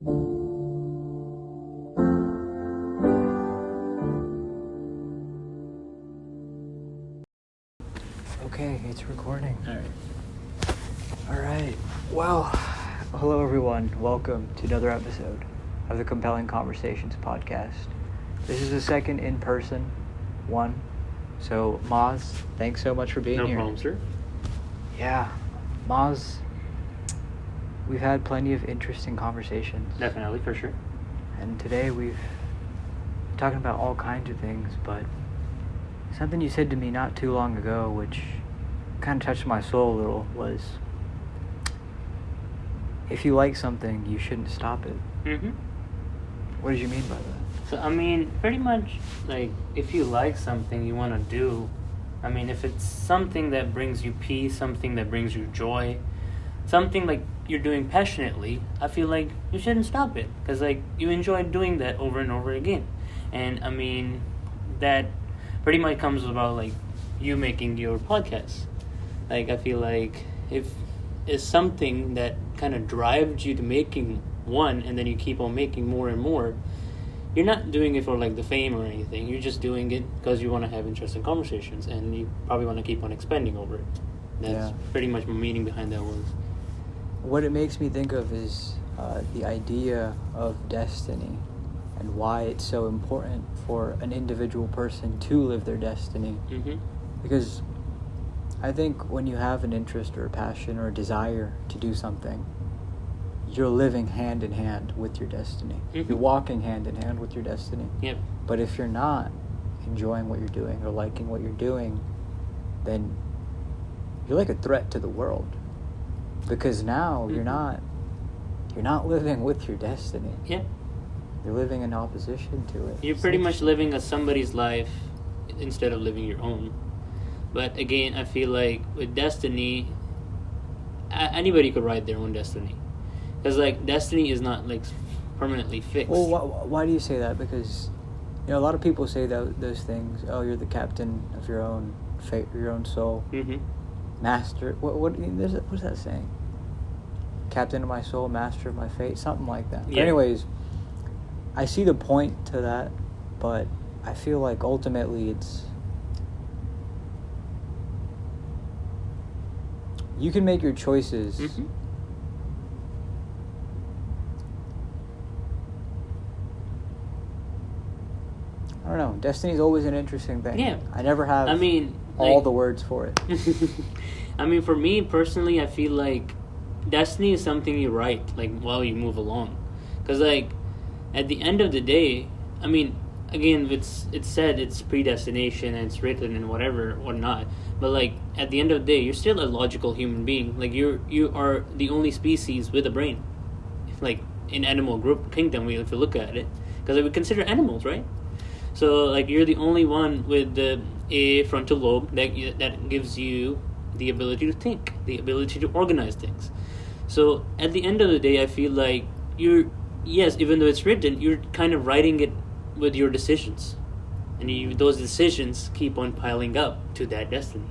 Okay, it's recording. All right. Well, hello everyone. Welcome to another episode of the Compelling Conversations podcast. This is the second in-person one. So, Maaz, thanks so much for being here. No problem, sir. Yeah. Maaz, we've had plenty of interesting conversations. Definitely, for sure. And today we've been talking about all kinds of things, but something you said to me not too long ago, which kind of touched my soul a little, was if you like something, you shouldn't stop it. Mm-hmm. What did you mean by that? So, I mean, pretty much, like, if you like something you want to do, I mean, if it's something that brings you peace, something that brings you joy, something like you're doing passionately, I feel like you shouldn't stop it. Because, like, you enjoy doing that over and over again. And, I mean, that pretty much comes about, like, you making your podcast. Like, I feel like if it's something that kind of drives you to making one, and then you keep on making more and more, you're not doing it for, like, the fame or anything. You're just doing it because you want to have interesting conversations, and you probably want to keep on expanding over it. That's pretty much my meaning behind that was. What it makes me think of is the idea of destiny and why it's so important for an individual person to live their destiny. Mm-hmm. Because I think when you have an interest or a passion or a desire to do something, you're living hand in hand with your destiny. Mm-hmm. You're walking hand in hand with your destiny. Yep. But if you're not enjoying what you're doing or liking what you're doing, then you're like a threat to the world. Because now mm-hmm. you're not living with your destiny. Yeah. You're living in opposition to it. You're pretty much living somebody's life instead of living your own. But again, I feel like with destiny, anybody could write their own destiny. Because, like, destiny is not, like, permanently fixed. Well, why do you say that? Because, you know, a lot of people say those things. Oh, you're the captain of your own fate, your own soul. Mm-hmm. Master. What is that saying? Captain of my soul, master of my fate, something like that. Yeah. But anyways, I see the point to that, but I feel like ultimately it's you can make your choices. Mm-hmm. I don't know. Destiny's always an interesting thing. Yeah. I never have all the words for it. I mean, for me personally, I feel like destiny is something you write, like, while you move along. Because, like, at the end of the day, I mean, again, it's said it's predestination and it's written and whatnot. But, like, at the end of the day, you're still a logical human being. Like, you are the only species with a brain. Like, in animal group kingdom, if you look at it. Because we consider animals, right? So, like, you're the only one with a frontal lobe that gives you the ability to think, the ability to organize things. So, at the end of the day, I feel like even though it's written, you're kind of writing it with your decisions. And those decisions keep on piling up to that destiny.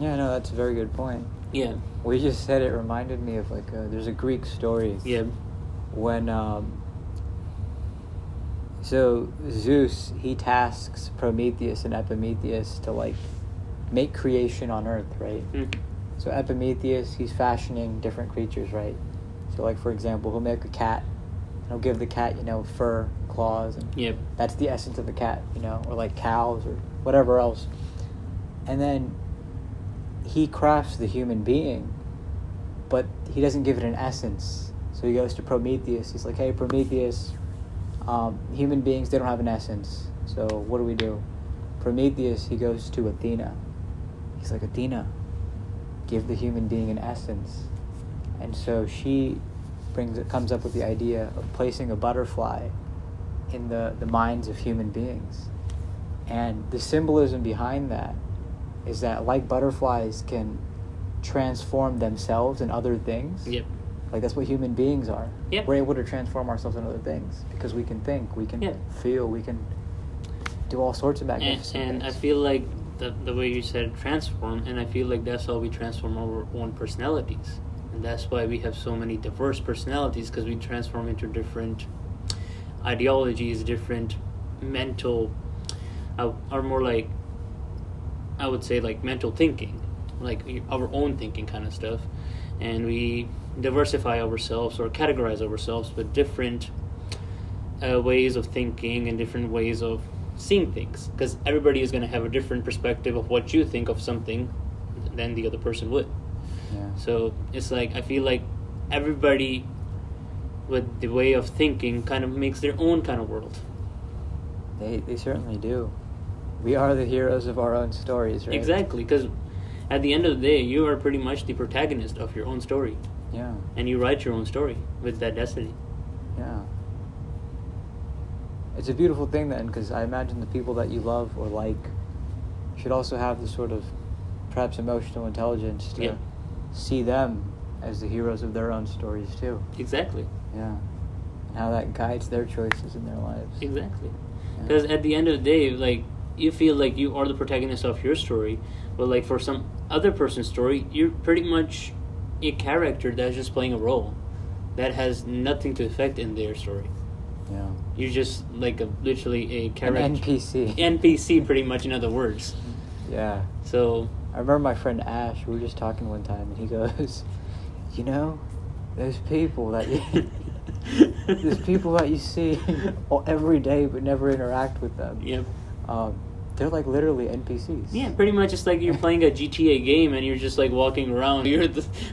Yeah, no, that's a very good point. Yeah. We just said it reminded me of, like, there's a Greek story. Yeah. When, so Zeus, he tasks Prometheus and Epimetheus to, like, make creation on Earth, right? Mm-hmm. So Epimetheus, he's fashioning different creatures, right? So, like, for example, he'll make a cat. He'll give the cat, fur, claws, and Yep. that's the essence of the cat, or, like, cows or whatever else. And then he crafts the human being, but he doesn't give it an essence. So he goes to Prometheus. He's like, hey, Prometheus, human beings, they don't have an essence. So what do? Prometheus, he goes to Athena. He's like, Athena, give the human being an essence. And so she comes up with the idea of placing a butterfly in the minds of human beings. And the symbolism behind that is that, like, butterflies can transform themselves and other things. Yep. Like, that's what human beings are. Yep. We're able to transform ourselves into other things because we can think, we can feel, we can do all sorts of magnificent and things. I feel like the way you said transform, and I feel like that's how we transform our own personalities. And that's why we have so many diverse personalities, because we transform into different ideologies, different mental, are more like, I would say, like mental thinking, like our own thinking kind of stuff. And we diversify ourselves or categorize ourselves with different ways of thinking and different ways of seeing things, because everybody is going to have a different perspective of what you think of something than the other person would. Yeah. So it's like, I feel like everybody with the way of thinking kind of makes their own kind of world. They certainly do. We are the heroes of our own stories, right? Exactly, because at the end of the day, you are pretty much the protagonist of your own story. Yeah. And you write your own story with that destiny. Yeah. It's a beautiful thing then, because I imagine the people that you love or like should also have the sort of perhaps emotional intelligence to see them as the heroes of their own stories too. Exactly. Yeah. And how that guides their choices in their lives. Exactly. Because at the end of the day, like, you feel like you are the protagonist of your story, but like for some other person's story, you're pretty much a character that's just playing a role that has nothing to affect in their story. Yeah. You're just like literally a character. An NPC. NPC, pretty much, in other words. Yeah. So I remember my friend Ash, we were just talking one time, and he goes, you know, there's people that you see every day but never interact with them. Yep. They're like literally NPCs. Yeah, pretty much. It's like you're playing a GTA game and you're just like walking around.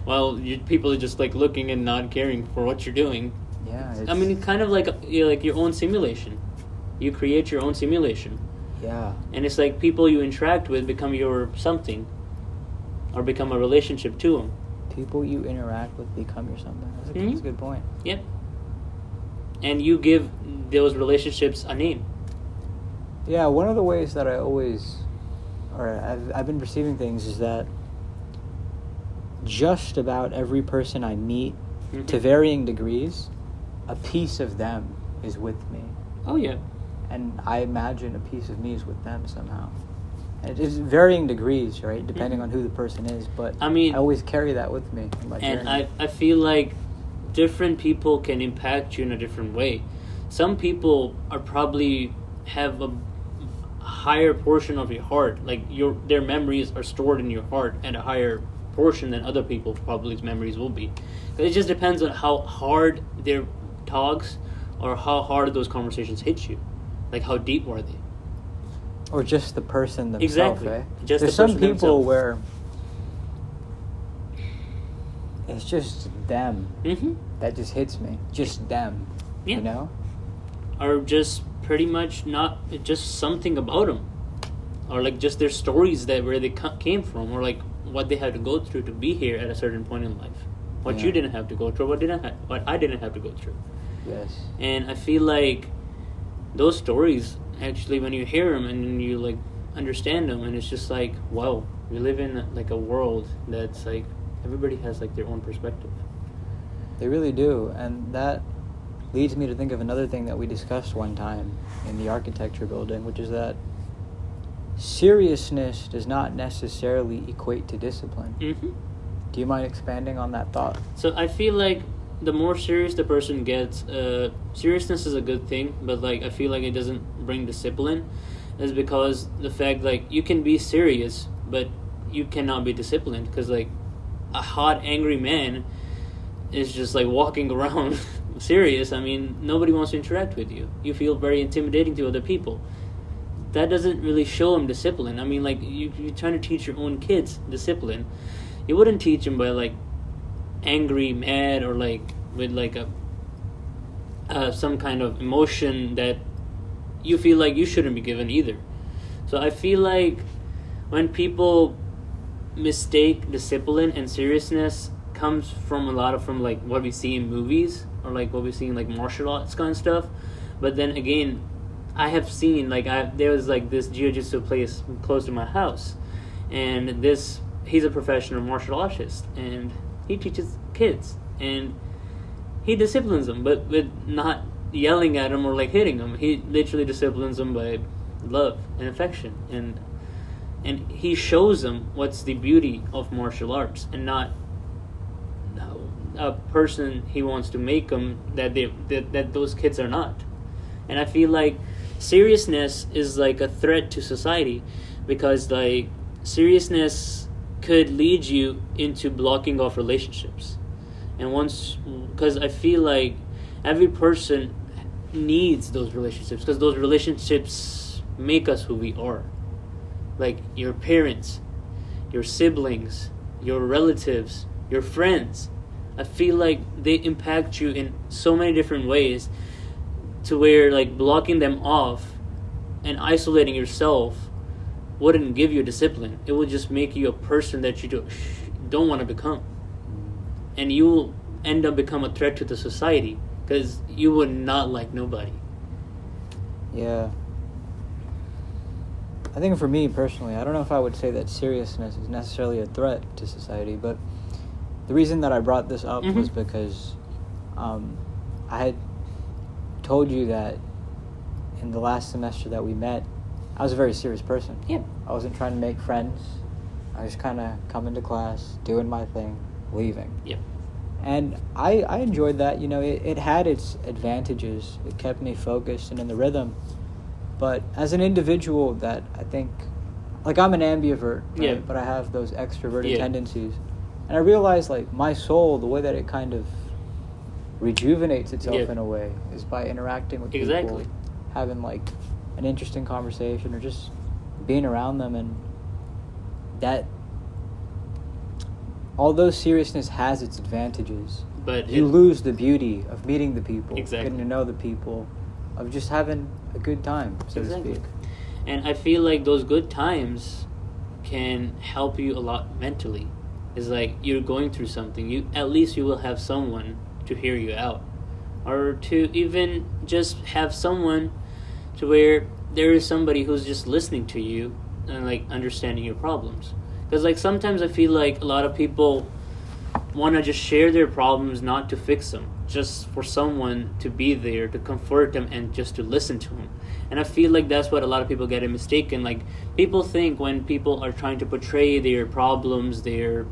While people are just like looking and not caring for what you're doing. Yeah. I mean, it's kind of like like your own simulation. You create your own simulation. Yeah. And it's like people you interact with become your something, or become a relationship to them. People you interact with become your something. That's a good point. Yep. And you give those relationships a name. Yeah, one of the ways that I've been perceiving things is that just about every person I meet, to varying degrees, a piece of them is with me. Oh, yeah. And I imagine a piece of me is with them somehow. And it is varying degrees, right, depending on who the person is, but I mean, I always carry that with me in my journey. And I feel like different people can impact you in a different way. Some people are probably have a higher portion of your heart, like their memories are stored in your heart at a higher portion than other people's probably memories will be. It just depends on how hard their talks or how hard those conversations hit you, like how deep were they, or just the person themselves. Exactly. Eh? Just there's the some person people themselves. where it's just them that just hits me, just them. Yeah. You know, or just pretty much not just something about them, or like just their stories that where they came from, or like what they had to go through to be here at a certain point in life, what you didn't have to go through, what I didn't have to go through. Yes. And I feel like those stories, actually, when you hear them and you like understand them, and it's just like, wow, we live in like a world that's like everybody has like their own perspective. They really do, and that leads me to think of another thing that we discussed one time in the architecture building, which is that seriousness does not necessarily equate to discipline. Do you mind expanding on that thought? So I feel like the more serious the person gets, seriousness is a good thing, but like I feel like it doesn't bring discipline, is because the fact like you can be serious, but you cannot be disciplined, because like a hot, angry man is just like walking around serious. I mean, nobody wants to interact with you. You feel very intimidating to other people. That doesn't really show them discipline. I mean, like you're trying to teach your own kids discipline. You wouldn't teach them by like angry, mad, or like with like a some kind of emotion that you feel like you shouldn't be given either. So I feel like when people mistake discipline and seriousness comes from a lot of from like what we see in movies, or like what we see in like martial arts kind of stuff. But then again, I have seen like there was like this jiu-jitsu place close to my house, and he's a professional martial artist, and he teaches kids, and he disciplines them, but with not yelling at them or like hitting them. He literally disciplines them by love and affection, and he shows them what's the beauty of martial arts, and not a person he wants to make them that those kids are not. And I feel like seriousness is like a threat to society, because like seriousness could lead you into blocking off relationships. And once, because I feel like every person needs those relationships, because those relationships make us who we are. Like your parents, your siblings, your relatives, your friends. I feel like they impact you in so many different ways, to where like blocking them off and isolating yourself wouldn't give you discipline. It would just make you a person that you don't want to become. And you will end up become a threat to the society, because you would not like nobody. Yeah. I think for me personally, I don't know if I would say that seriousness is necessarily a threat to society, but the reason that I brought this up was because I had told you that in the last semester that we met, I was a very serious person. Yeah. I wasn't trying to make friends. I was kind of coming to class, doing my thing, leaving. Yeah. And I enjoyed that. You know, it had its advantages. It kept me focused and in the rhythm. But as an individual that I think, like I'm an ambivert, right? Yeah. But I have those extroverted tendencies. And I realized like my soul, the way that it kind of rejuvenates itself in a way is by interacting with people, having like an interesting conversation or just being around them. And that, although seriousness has its advantages, but you lose the beauty of meeting the people, Exactly. getting to know the people, of just having a good time, so to speak. And I feel like those good times can help you a lot mentally. It's like you're going through something, at least you will have someone to hear you out, or to even just have someone to where there is somebody who's just listening to you and like understanding your problems. Because like sometimes I feel like a lot of people want to just share their problems, not to fix them, just for someone to be there to comfort them and just to listen to them. And I feel like that's what a lot of people get it mistaken. Like people think when people are trying to portray their problems, their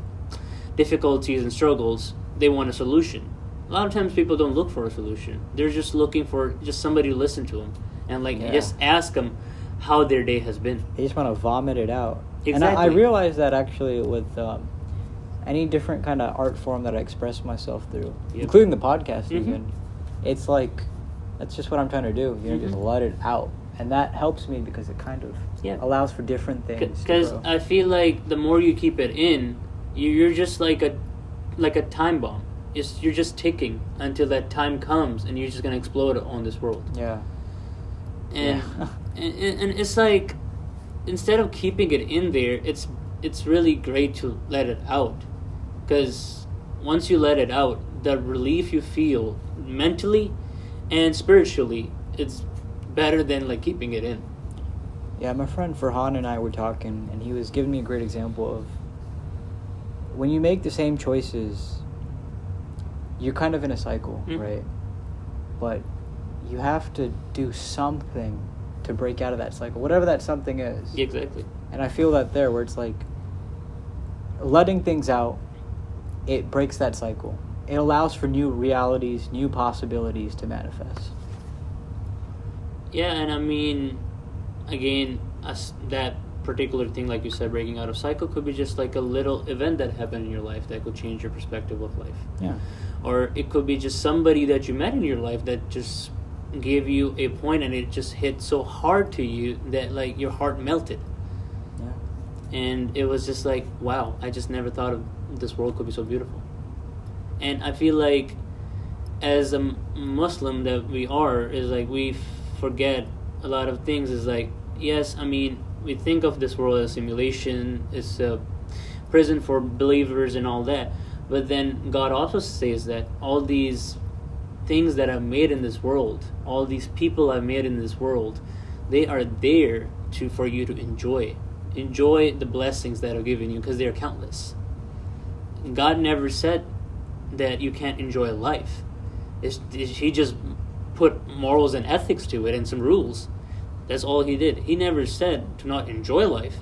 difficulties and struggles, they want a solution. A lot of times people don't look for a solution. They're just looking for just somebody to listen to them and like just ask them how their day has been. They just want to vomit it out. Exactly. And I realized that actually with any different kind of art form that I express myself through, including the podcast even, it's like, that's just what I'm trying to do. You know, just let it out. And that helps me because it kind of allows for different things. Because I feel like the more you keep it in, you're just like a time bomb. You're just ticking until that time comes and you're just going to explode on this world. Yeah. And, and it's like, instead of keeping it in there, it's really great to let it out. Because once you let it out, the relief you feel mentally and spiritually, it's better than like keeping it in. Yeah, my friend Farhan and I were talking, and he was giving me a great example of when you make the same choices, you're kind of in a cycle, right? But you have to do something to break out of that cycle, whatever that something is. Exactly. And I feel that there, where it's like letting things out, it breaks that cycle. It allows for new realities, new possibilities to manifest. Yeah, and I mean, again, that particular thing, like you said, breaking out of cycle could be just like a little event that happened in your life that could change your perspective of life. Yeah. Or it could be just somebody that you met in your life that just gave you a point and it just hit so hard to you that like your heart melted. Yeah. And it was just like, wow, I just never thought of this world could be so beautiful. And I feel like as a Muslim that we are, is like we forget a lot of things. Is like, yes, I mean, we think of this world as a simulation, it's a prison for believers and all that. But then God also says that all these things that I've made in this world, all these people I've made in this world, they are there for you to enjoy. Enjoy the blessings that I've given you, because they are countless. God never said that you can't enjoy life. He just put morals and ethics to it and some rules. That's all he did. He never said to not enjoy life.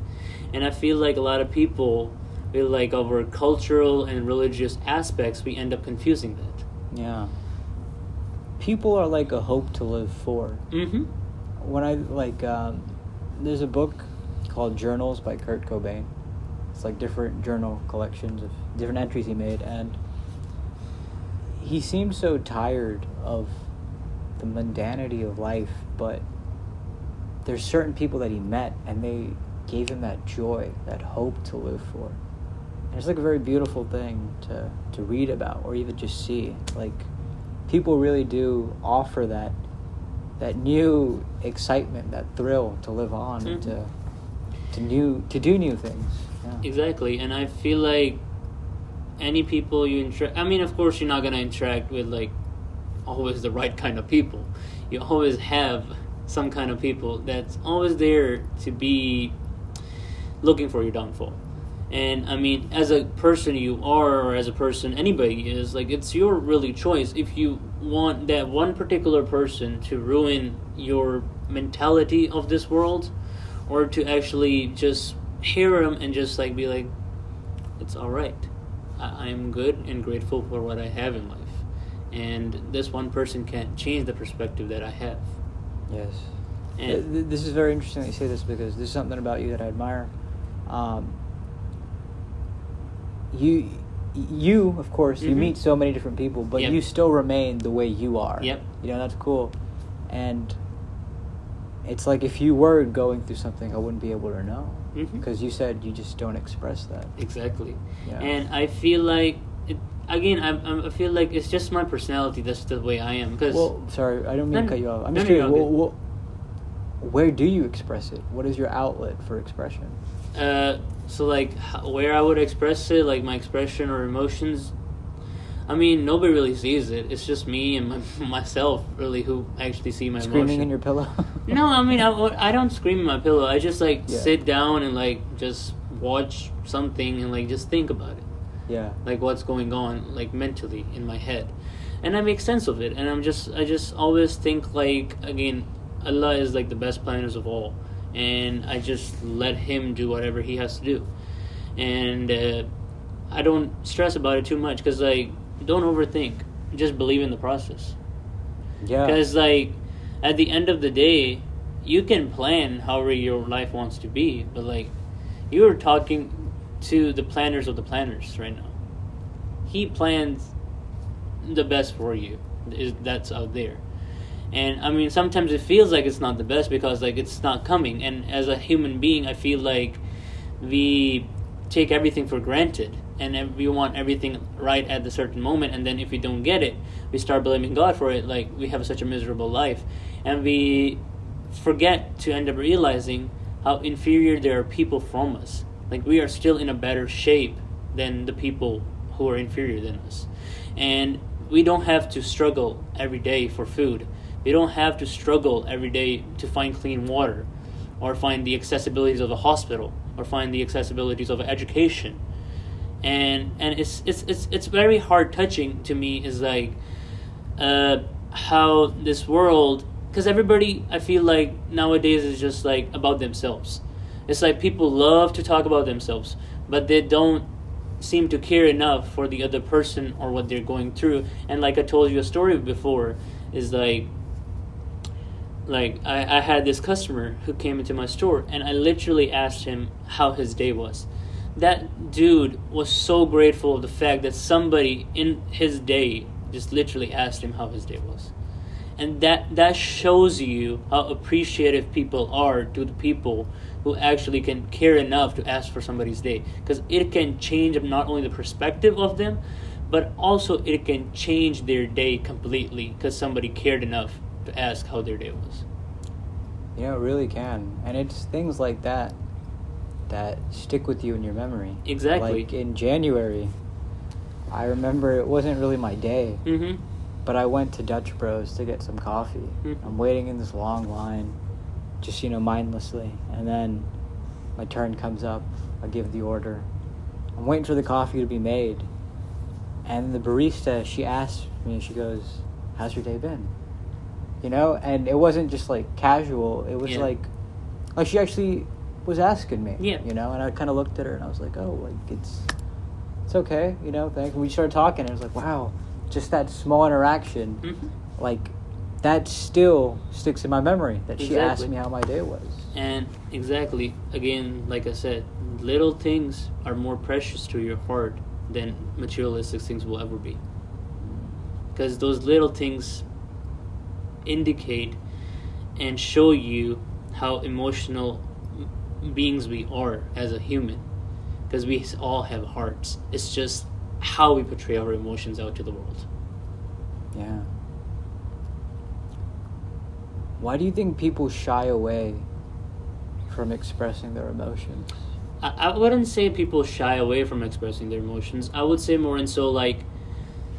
And I feel like a lot of people with like our cultural and religious aspects, we end up confusing that. Yeah. People are like a hope to live for. Mm-hmm. When I there's a book called Journals by Kurt Cobain. It's like different journal collections of different entries he made, and he seemed so tired of the mundanity of life, but there's certain people that he met and they gave him that joy, that hope to live for. And it's like a very beautiful thing to read about or even just see. Like, people really do offer that new excitement, that thrill to live on, Mm-hmm. and to do new things. Yeah. Exactly, and I feel like any people you interact... I mean, of course, you're not going to interact with, like, always the right kind of people. You always have some kind of people that's always there to be looking for your downfall. And, I mean, as a person you are, or as a person anybody is, like, it's your really choice. If you want that one particular person to ruin your mentality of this world, or to actually just hear them and just, like, be like, it's all right. I am good and grateful for what I have in life. And this one person can't change the perspective that I have. Yes. And This is very interesting that you say this, because there's something about you that I admire. You of course, you Mhm. meet so many different people, but Yep. you still remain the way you are. Yep. You know, that's cool. And it's like, if you were going through something, I wouldn't be able to know. Mhm. Because you said you just don't express that. Exactly. Yeah. And I feel like, I feel like it's just my personality. That's the way I am. Cause Well, sorry, I don't mean to No, cut you off. I'm no, just no, curious, you're all where do you express it? What is your outlet for expression? so like where I would express it, like my expression or emotions. I mean, nobody really sees it. It's just me and myself, really, who actually see my Screaming emotion. in your pillow? No, I mean, I don't scream in my pillow. I just, like, Yeah. sit down and, like, just watch something and, like, just think about it. Yeah. Like, what's going on, like, mentally in my head. And I make sense of it. And I just always think, like, again, Allah is, like, the best planners of all. And I just let Him do whatever He has to do. And I don't stress about it too much because, like, don't overthink. Just believe in the process. Yeah. Because, like, at the end of the day, you can plan however your life wants to be, but, like, you're talking to the planners of the planners right now. He plans the best for you. That's out there. And, I mean, sometimes it feels like it's not the best because, like, it's not coming. And as a human being, I feel like we take everything for granted. And we want everything right at the certain moment, and then if we don't get it, we start blaming God for it, like we have such a miserable life. And we forget to end up realizing how inferior there are people from us. Like, we are still in a better shape than the people who are inferior than us. And we don't have to struggle every day for food. We don't have to struggle every day to find clean water, or find the accessibilities of a hospital, or find the accessibilities of education. And it's very hard touching to me, is like how this world, because everybody, I feel like nowadays, is just like about themselves. It's like people love to talk about themselves, but they don't seem to care enough for the other person or what they're going through. And like I told you a story before, is like I had this customer who came into my store, and I literally asked him how his day was. That dude was so grateful of the fact that somebody in his day just literally asked him how his day was. And that shows you how appreciative people are to the people who actually can care enough to ask for somebody's day. Because it can change not only the perspective of them, but also it can change their day completely because somebody cared enough to ask how their day was. You know, it really can. And it's things like that stick with you in your memory. Exactly. Like in January, I remember it wasn't really my day, Mm-hmm. but I went to Dutch Bros to get some coffee. Mm-hmm. I'm waiting in this long line, just, mindlessly. And then my turn comes up. I give the order. I'm waiting for the coffee to be made. And the barista, she asked me, she goes, "How's your day been?" And it wasn't just like casual. It was Yeah. like she actually was asking me. Yeah. You know, and I kind of looked at her and I was like, oh, like it's okay, you know, thanks. We started talking and it was like, wow, just that small interaction, like, that still sticks in my memory, that she asked me how my day was. And exactly, again, like I said, little things are more precious to your heart than materialistic things will ever be. Because those little things indicate and show you how emotional beings we are as a human. Because we all have hearts. It's just how we portray our emotions out to the world. Yeah. Why do you think people shy away from expressing their emotions? I wouldn't say people shy away from expressing their emotions. I would say more and so, like,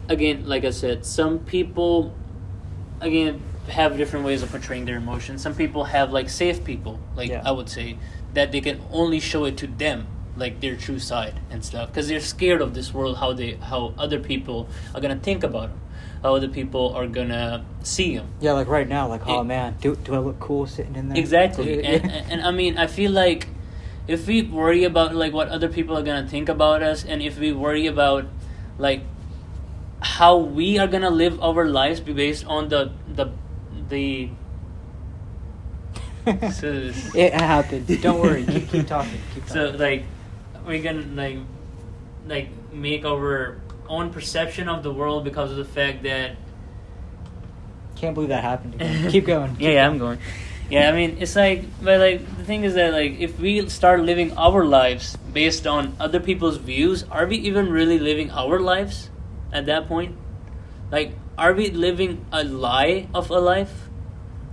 again, like I said, some people, again, have different ways of portraying their emotions. Some people have, like, safe people, like, I would say, that they can only show it to them, like, their true side and stuff. Because they're scared of this world, how other people are going to think about them. How other people are gonna see him. Yeah, like right now, like, oh man, do I look cool sitting in there? Exactly. and I mean, I feel like if we worry about, like, what other people are gonna think about us, and if we worry about, like, how we are gonna live our lives based on the so it happened. Don't worry, keep talking. So, like, we can like make our own perception of the world because of the fact that... Can't believe that happened again. Keep going. Yeah, I'm going. Yeah, I mean, it's like... But, like, the thing is that, like, if we start living our lives based on other people's views, are we even really living our lives at that point? Like, are we living a lie of a life?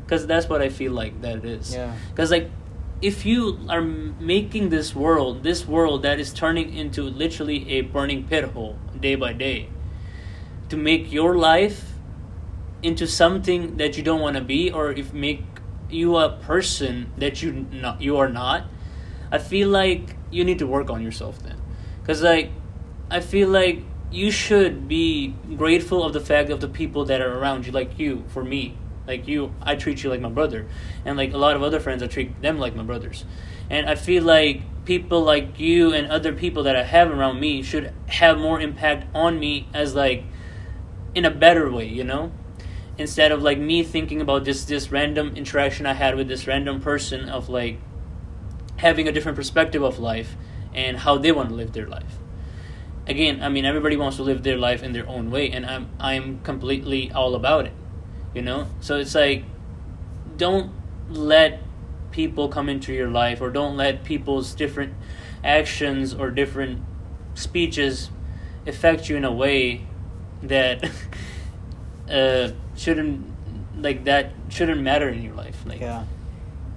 Because that's what I feel like that it is. Yeah. Because, like, if you are making this world that is turning into literally a burning pit hole day by day, to make your life into something that you don't want to be, or if make you a person that you are not, I feel like you need to work on yourself then. Because, like, I feel like you should be grateful of the fact of the people that are around you, like you, for me. Like you, I treat you like my brother. And like a lot of other friends, I treat them like my brothers. And I feel like people like you and other people that I have around me should have more impact on me as, like, in a better way, you know? Instead of, like, me thinking about this random interaction I had with this random person, of, like, having a different perspective of life and how they want to live their life. Again, I mean, everybody wants to live their life in their own way, and I'm completely all about it. You know? So it's like, don't let people come into your life, or don't let people's different actions or different speeches affect you in a way that shouldn't matter in your life. Like, yeah.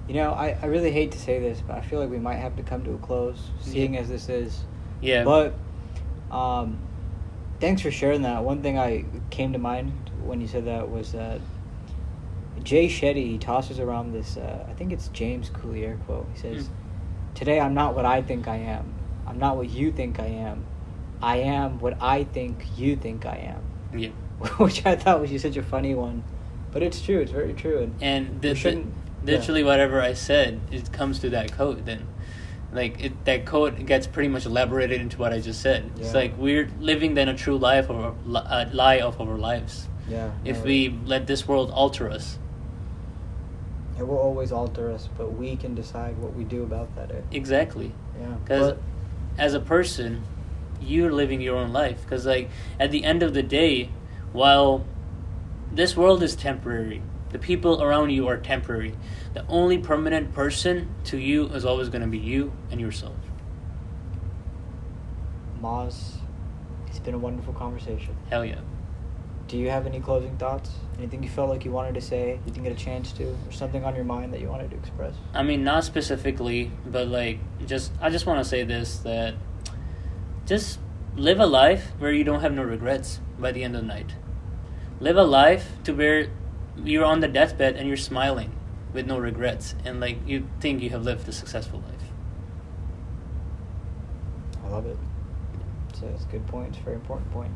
You know, I really hate to say this, but I feel like we might have to come to a close, seeing as this is. Yeah. But thanks for sharing that. One thing I came to mind when you said that was that Jay Shetty, he tosses around this, I think it's James Clear quote. He says, "Today I'm not what I think I am. I'm not what you think I am. I am what I think you think I am." Yeah. Which I thought was just such a funny one. But it's true. It's very true. And literally whatever I said, it comes to that quote then. Like, that quote gets pretty much elaborated into what I just said. Yeah. It's like we're living then a true life, or a lie of our lives. Yeah. If we let this world alter us. It will always alter us, but we can decide what we do about that. Exactly. Yeah. Because as a person, you're living your own life. Because, like, at the end of the day, while this world is temporary, the people around you are temporary, the only permanent person to you is always going to be you and yourself. Maaz, it's been a wonderful conversation. Hell yeah. Do you have any closing thoughts? Anything you felt like you wanted to say, you didn't get a chance to, or something on your mind that you wanted to express? I mean, not specifically, but, like, I just want to say this, that just live a life where you don't have no regrets by the end of the night. Live a life to where you're on the deathbed and you're smiling with no regrets, and, like, you think you have lived a successful life. I love it. So it's a good point. It's a very important point.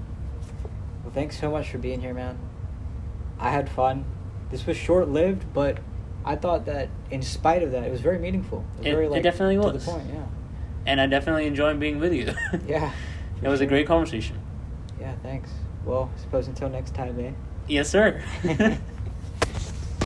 Well, thanks so much for being here, man. I had fun. This was short-lived, but I thought that in spite of that, it was very meaningful. It was very, it definitely to was. the point, yeah. And I definitely enjoyed being with you. Yeah. It was a great conversation. Yeah, thanks. Well, I suppose until next time, eh? Yes, sir.